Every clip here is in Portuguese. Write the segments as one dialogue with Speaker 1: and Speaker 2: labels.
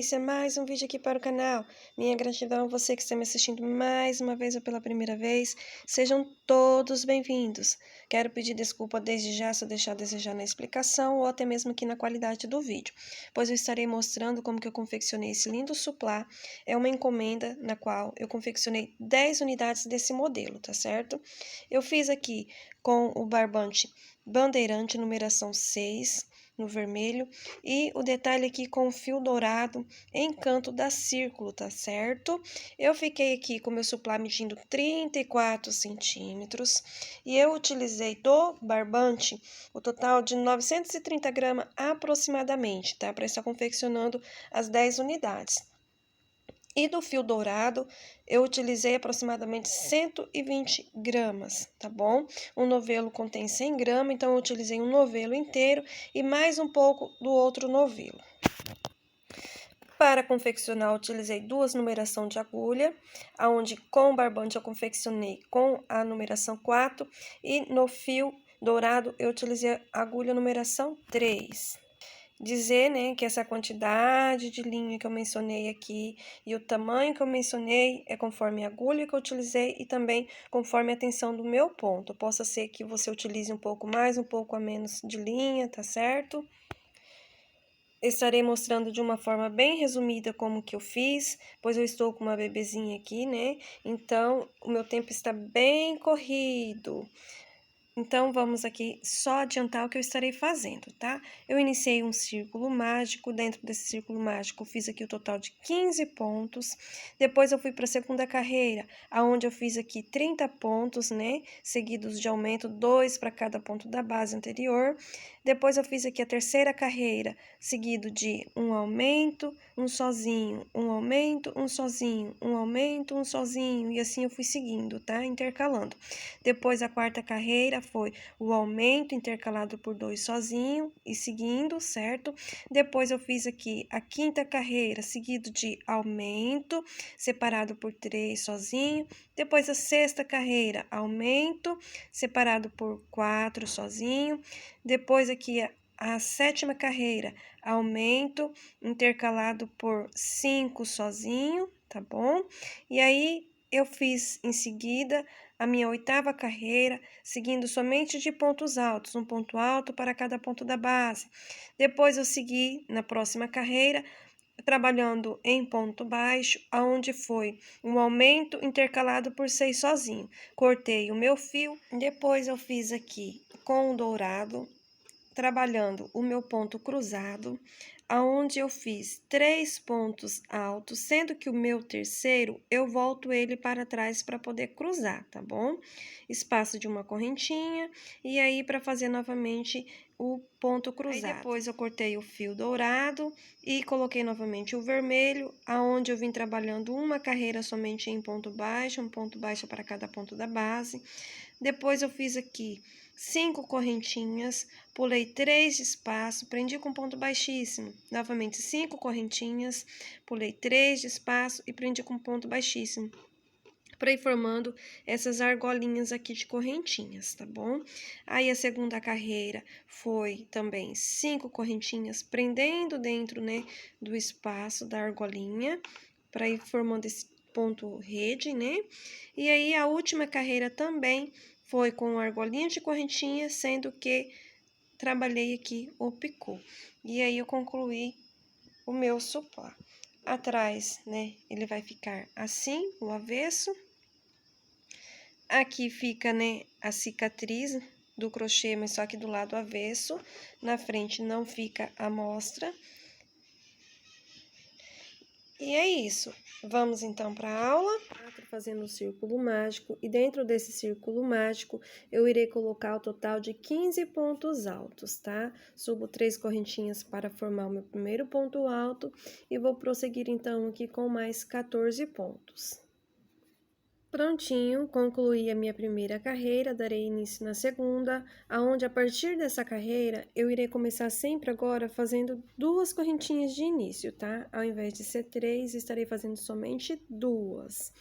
Speaker 1: iniciar mais um vídeo aqui para o canal. Minha gratidão a você que está me assistindo mais uma vez ou pela primeira vez. Sejam todos bem-vindos. Quero pedir desculpa desde já se eu deixar a desejar na explicação ou até mesmo aqui na qualidade do vídeo, pois eu estarei mostrando como que eu confeccionei esse lindo suplá. É uma encomenda na qual eu confeccionei 10 unidades desse modelo, tá certo? Eu fiz aqui com o barbante bandeirante numeração 6, no vermelho, e o detalhe aqui com o fio dourado em canto da círculo, tá certo? Eu fiquei aqui com meu suplá medindo 34 centímetros e eu utilizei do barbante o total de 930 gramas aproximadamente, tá? Para estar confeccionando as 10 unidades. E do fio dourado, eu utilizei aproximadamente 120 gramas, tá bom? Um novelo contém 100 gramas, então eu utilizei um novelo inteiro e mais um pouco do outro novelo. Para confeccionar, eu utilizei duas numerações de agulha, onde com o barbante eu confeccionei com a numeração 4 e no fio dourado eu utilizei a agulha numeração 3. Dizer, né, que essa quantidade de linha que eu mencionei aqui e o tamanho que eu mencionei é conforme a agulha que eu utilizei e também conforme a tensão do meu ponto. Possa ser que você utilize um pouco mais, um pouco a menos de linha, tá certo? Estarei mostrando de uma forma bem resumida como que eu fiz, pois eu estou com uma bebezinha aqui, né? Então, o meu tempo está bem corrido. Então, vamos aqui só adiantar o que eu estarei fazendo, tá? Eu iniciei um círculo mágico, dentro desse círculo mágico fiz aqui o total de 15 pontos. Depois eu fui para a segunda carreira, aonde eu fiz aqui 30 pontos, né? Seguidos de aumento, 2 para cada ponto da base anterior. Depois eu fiz aqui a terceira carreira, seguido de um aumento, um sozinho, um aumento, um sozinho, um aumento, um sozinho, e assim eu fui seguindo, tá? Intercalando. Depois a quarta carreira foi o aumento intercalado por 2 sozinho e seguindo, certo? Depois eu fiz aqui a quinta carreira, seguido de aumento, separado por 3 sozinho. Depois a sexta carreira, aumento, separado por 4 sozinho. Depois aqui a sétima carreira, aumento, intercalado por 5 sozinho, tá bom? E aí, eu fiz em seguida a minha oitava carreira, seguindo somente de pontos altos, um ponto alto para cada ponto da base. Depois eu segui na próxima carreira, trabalhando em ponto baixo, aonde foi um aumento intercalado por 6 sozinho. Cortei o meu fio, depois eu fiz aqui com o dourado, trabalhando o meu ponto cruzado, aonde eu fiz 3 pontos altos, sendo que o meu terceiro, eu volto ele para trás para poder cruzar, tá bom? Espaço de uma correntinha, e aí para fazer novamente o ponto cruzado. Aí depois eu cortei o fio dourado e coloquei novamente o vermelho, aonde eu vim trabalhando uma carreira somente em ponto baixo, um ponto baixo para cada ponto da base. Depois eu fiz aqui 5 correntinhas, pulei 3 de espaço, prendi com ponto baixíssimo. Novamente 5 correntinhas, pulei 3 de espaço e prendi com ponto baixíssimo, para ir formando essas argolinhas aqui de correntinhas, tá bom? Aí a segunda carreira foi também 5 correntinhas, prendendo dentro, né, do espaço da argolinha, para ir formando esse ponto rede, né? E aí a última carreira também foi com argolinha de correntinha, sendo que trabalhei aqui o picô. E aí eu concluí o meu suplá. Atrás, né, ele vai ficar assim, o avesso. Aqui fica, né, a cicatriz do crochê, mas só que do lado avesso. Na frente não fica a mostra. E é isso. Vamos então para a aula. Fazendo o círculo mágico, e dentro desse círculo mágico eu irei colocar o total de 15 pontos altos, tá? Subo 3 correntinhas para formar o meu primeiro ponto alto e vou prosseguir então aqui com mais 14 pontos. Prontinho, concluí a minha primeira carreira, darei início na segunda, aonde a partir dessa carreira eu irei começar sempre agora fazendo 2 correntinhas de início, tá? Ao invés de ser 3, estarei fazendo somente 2,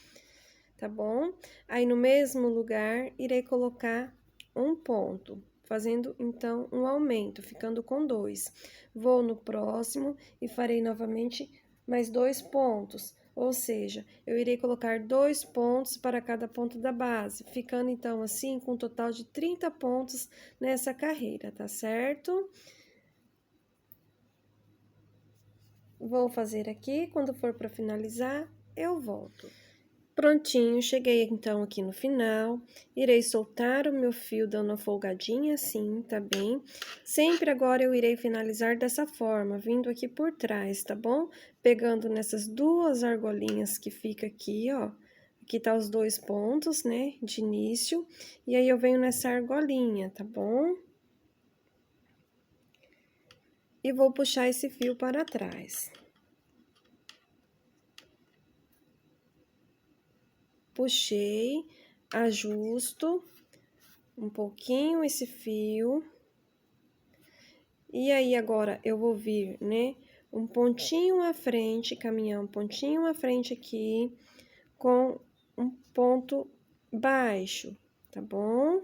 Speaker 1: tá bom? Aí no mesmo lugar irei colocar um ponto, fazendo então um aumento, ficando com 2. Vou no próximo e farei novamente mais 2 pontos, ou seja, eu irei colocar 2 pontos para cada ponto da base, ficando então assim com um total de 30 pontos nessa carreira, tá certo? Vou fazer aqui, quando for para finalizar, eu volto. Prontinho, cheguei então aqui no final, irei soltar o meu fio dando uma folgadinha assim, tá bem? Sempre agora eu irei finalizar dessa forma, vindo aqui por trás, tá bom? Pegando nessas duas argolinhas que fica aqui, ó. Aqui tá os 2 pontos, né, de início, e aí eu venho nessa argolinha, tá bom? E vou puxar esse fio para trás. Puxei, ajusto um pouquinho esse fio. E aí, agora, eu vou vir, né, um pontinho à frente, caminhar um pontinho à frente aqui, com um ponto baixo, tá bom?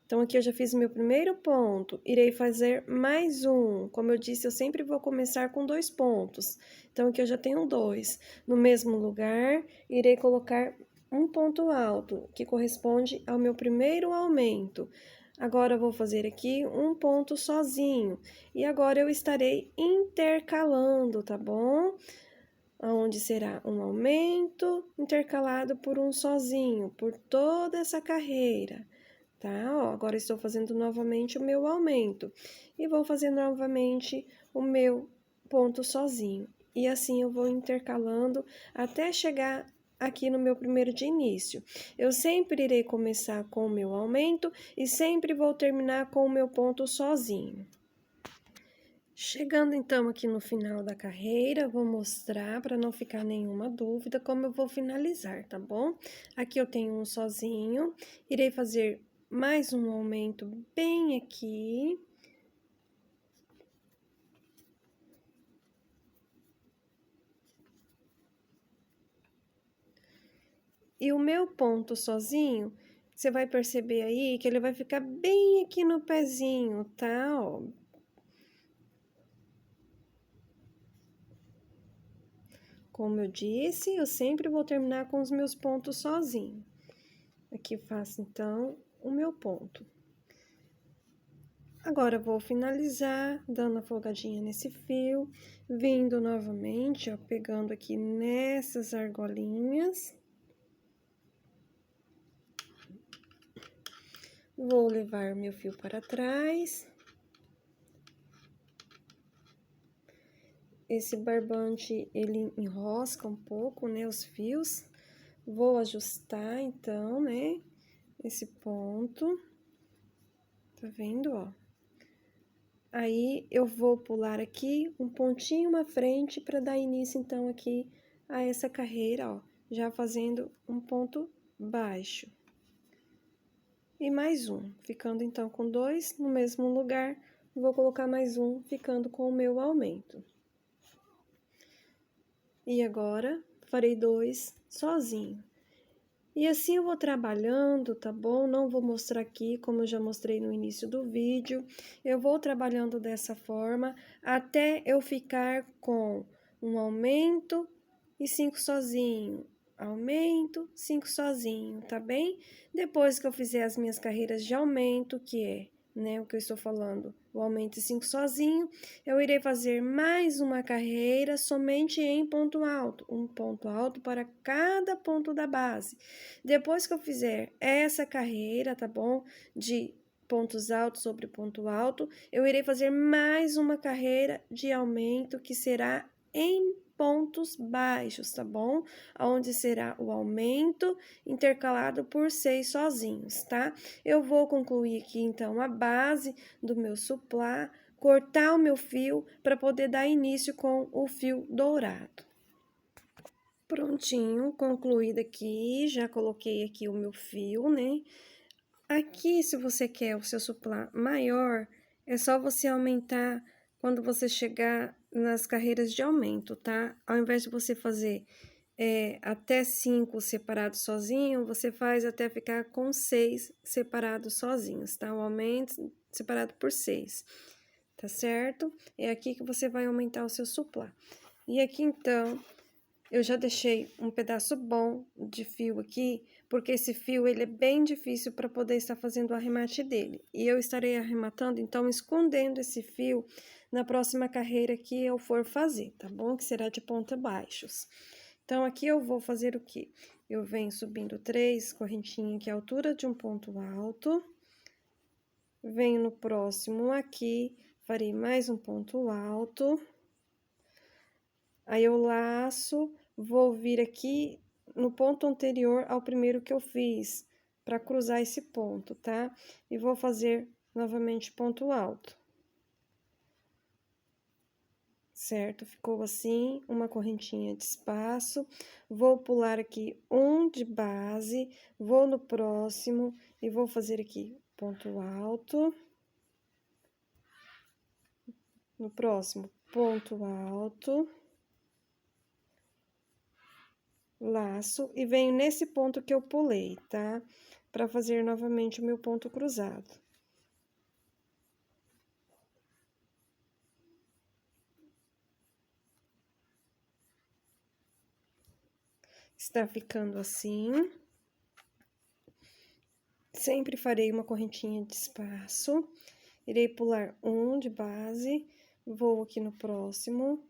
Speaker 1: Então, aqui eu já fiz o meu primeiro ponto, irei fazer mais um. Como eu disse, eu sempre vou começar com 2 pontos. Então, aqui eu já tenho 2. No mesmo lugar, irei colocar um ponto alto, que corresponde ao meu primeiro aumento. Agora, eu vou fazer aqui um ponto sozinho. E agora, eu estarei intercalando, tá bom? Onde será um aumento intercalado por um sozinho, por toda essa carreira. Tá? Ó, agora estou fazendo novamente o meu aumento. E vou fazer novamente o meu ponto sozinho. E assim eu vou intercalando até chegar aqui no meu primeiro de início. Eu sempre irei começar com o meu aumento e sempre vou terminar com o meu ponto sozinho. Chegando então aqui no final da carreira, vou mostrar para não ficar nenhuma dúvida como eu vou finalizar, tá bom? Aqui eu tenho um sozinho, irei fazer mais um aumento bem aqui. E o meu ponto sozinho, você vai perceber aí que ele vai ficar bem aqui no pezinho, tá? Ó. Como eu disse, eu sempre vou terminar com os meus pontos sozinho. Aqui faço, então, o meu ponto. Agora, vou finalizar, dando a folgadinha nesse fio, vindo novamente, ó, pegando aqui nessas argolinhas. Vou levar meu fio para trás. Esse barbante, ele enrosca um pouco, né, os fios. Vou ajustar, então, né, esse ponto. Tá vendo, ó? Aí, eu vou pular aqui um pontinho à frente para dar início, então, aqui a essa carreira, ó. Já fazendo um ponto baixo. E mais um, ficando, então, com 2 no mesmo lugar. Vou colocar mais um, ficando com o meu aumento. E agora, farei 2 sozinho. E assim eu vou trabalhando, tá bom? Não vou mostrar aqui, como eu já mostrei no início do vídeo. Eu vou trabalhando dessa forma, até eu ficar com um aumento e 5 sozinho. Aumento, 5 sozinho, tá bem? Depois que eu fizer as minhas carreiras de aumento, que é, né, o que eu estou falando, o aumento e 5 sozinho, eu irei fazer mais uma carreira somente em ponto alto, um ponto alto para cada ponto da base. Depois que eu fizer essa carreira, tá bom? De pontos altos sobre ponto alto, eu irei fazer mais uma carreira de aumento que será em pontos baixos, tá bom? Onde será o aumento intercalado por 6 sozinhos, tá? Eu vou concluir aqui, então, a base do meu suplá, cortar o meu fio para poder dar início com o fio dourado. Prontinho, concluído aqui, já coloquei aqui o meu fio, né? Aqui, se você quer o seu suplá maior, é só você aumentar quando você chegar nas carreiras de aumento, tá? Ao invés de você fazer até 5 separados sozinho, você faz até ficar com 6 separados sozinhos, tá? O aumento separado por 6, tá certo? É aqui que você vai aumentar o seu suplá. E aqui, então, eu já deixei um pedaço bom de fio aqui, porque esse fio, ele é bem difícil para poder estar fazendo o arremate dele. E eu estarei arrematando, então, escondendo esse fio na próxima carreira que eu for fazer, tá bom? Que será de ponta baixos. Então, aqui eu vou fazer o quê? Eu venho subindo 3 correntinhas aqui, a altura de um ponto alto. Venho no próximo aqui, farei mais um ponto alto. Aí, eu laço, vou vir aqui no ponto anterior ao primeiro que eu fiz, para cruzar esse ponto, tá? E vou fazer novamente ponto alto. Certo? Ficou assim, uma correntinha de espaço. Vou pular aqui um de base, vou no próximo e vou fazer aqui ponto alto. No próximo, ponto alto. Laço e venho nesse ponto que eu pulei, tá? Para fazer novamente o meu ponto cruzado. Está ficando assim. Sempre farei uma correntinha de espaço. Irei pular um de base, vou aqui no próximo,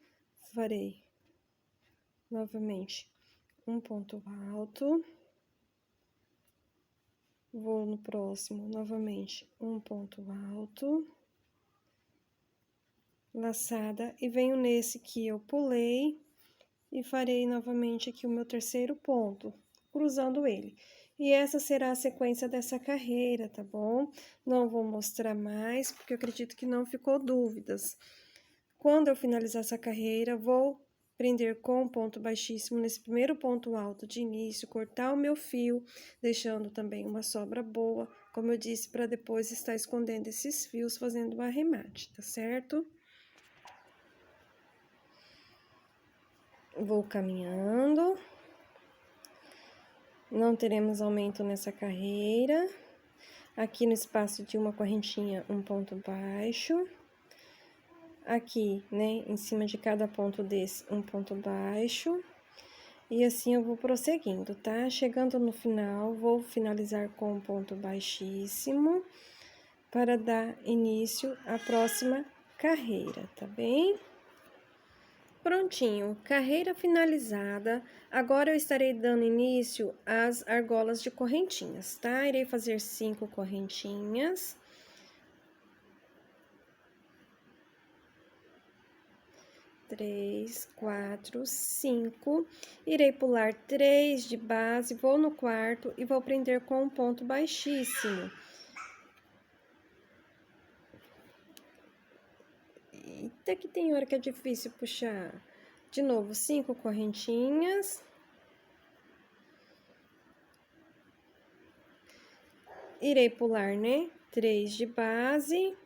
Speaker 1: farei novamente um ponto alto. Vou no próximo, novamente, um ponto alto. Laçada, e venho nesse que eu pulei, e farei novamente aqui o meu terceiro ponto, cruzando ele. E essa será a sequência dessa carreira, tá bom? Não vou mostrar mais, porque eu acredito que não ficou dúvidas. Quando eu finalizar essa carreira, vou prender com um ponto baixíssimo nesse primeiro ponto alto de início, cortar o meu fio, deixando também uma sobra boa, como eu disse, para depois estar escondendo esses fios, fazendo o arremate, tá certo? Vou caminhando. Não teremos aumento nessa carreira. Aqui no espaço de uma correntinha, um ponto baixo. Aqui, né, em cima de cada ponto desse, um ponto baixo. E assim eu vou prosseguindo, tá? Chegando no final, vou finalizar com um ponto baixíssimo para dar início à próxima carreira, tá bem? Prontinho, carreira finalizada. Agora eu estarei dando início às argolas de correntinhas, tá? Irei fazer 5 correntinhas. Três, quatro, 5. Irei pular 3 de base, vou no quarto e vou prender com um ponto baixíssimo. Eita, que tem hora que é difícil puxar. De novo, 5 correntinhas. Irei pular, né? 3 de base.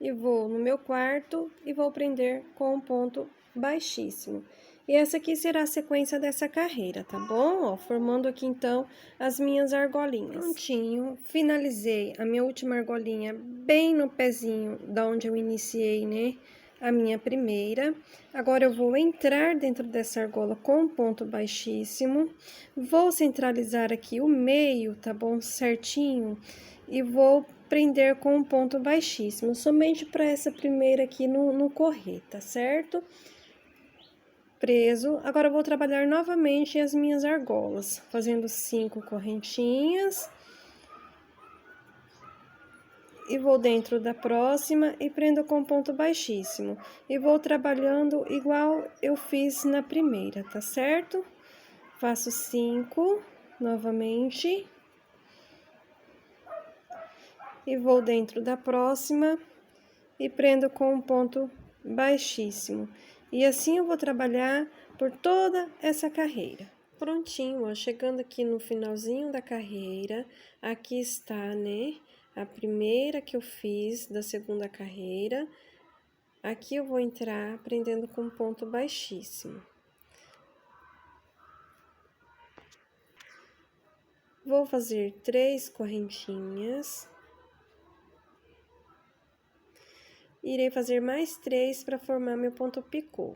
Speaker 1: E vou no meu quarto e vou prender com um ponto baixíssimo. E essa aqui será a sequência dessa carreira, tá bom? Ó, formando aqui, então, as minhas argolinhas. Prontinho, finalizei a minha última argolinha bem no pezinho da onde eu iniciei, né? A minha primeira. Agora, eu vou entrar dentro dessa argola com um ponto baixíssimo. Vou centralizar aqui o meio, tá bom? Certinho. E vou prender com um ponto baixíssimo, somente para essa primeira aqui no correr, tá certo? Preso. Agora, eu vou trabalhar novamente as minhas argolas, fazendo 5 correntinhas. E vou dentro da próxima e prendo com ponto baixíssimo. E vou trabalhando igual eu fiz na primeira, tá certo? Faço 5 novamente. E vou dentro da próxima e prendo com um ponto baixíssimo. E assim eu vou trabalhar por toda essa carreira. Prontinho, ó, chegando aqui no finalzinho da carreira, aqui está, né, a primeira que eu fiz da segunda carreira. Aqui eu vou entrar prendendo com um ponto baixíssimo. Vou fazer 3 correntinhas. Irei fazer mais 3 para formar meu ponto picô.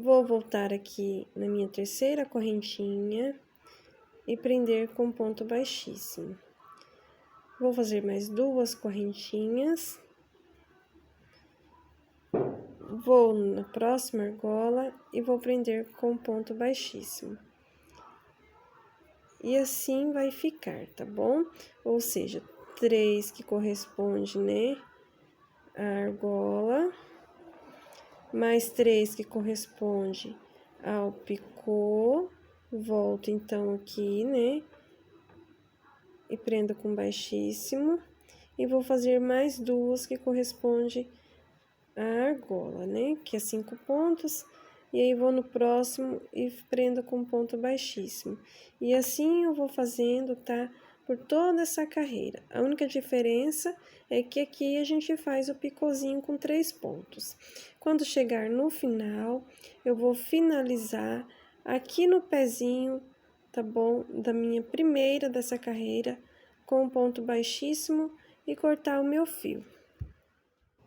Speaker 1: Vou voltar aqui na minha terceira correntinha e prender com ponto baixíssimo. Vou fazer mais 2 correntinhas. Vou na próxima argola e vou prender com ponto baixíssimo. E assim vai ficar, tá bom? Ou seja, 3 que corresponde, né, à argola, mais 3 que corresponde ao picô. Volto então aqui, né, e prendo com baixíssimo. E vou fazer mais 2 que corresponde à argola, né, que é 5 pontos. E aí, vou no próximo e prendo com ponto baixíssimo. E assim eu vou fazendo, tá? Por toda essa carreira. A única diferença é que aqui a gente faz o picôzinho com 3 pontos. Quando chegar no final, eu vou finalizar aqui no pezinho, tá bom? Da minha primeira dessa carreira, com ponto baixíssimo e cortar o meu fio.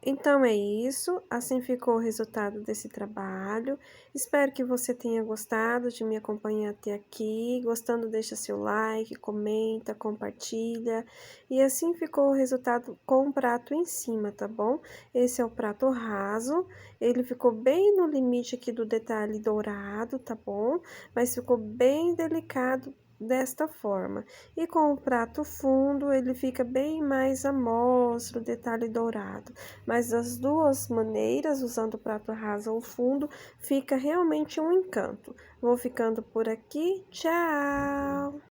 Speaker 1: Então, é isso, assim ficou o resultado desse trabalho. Espero que você tenha gostado de me acompanhar até aqui. Gostando, deixa seu like, comenta, compartilha. E assim ficou o resultado com o prato em cima, tá bom? Esse é o prato raso, ele ficou bem no limite aqui do detalhe dourado, tá bom? Mas ficou bem delicado desta forma. E com o prato fundo, ele fica bem mais à mostra, o detalhe dourado. Mas das duas maneiras, usando o prato raso ou fundo, fica realmente um encanto. Vou ficando por aqui, tchau!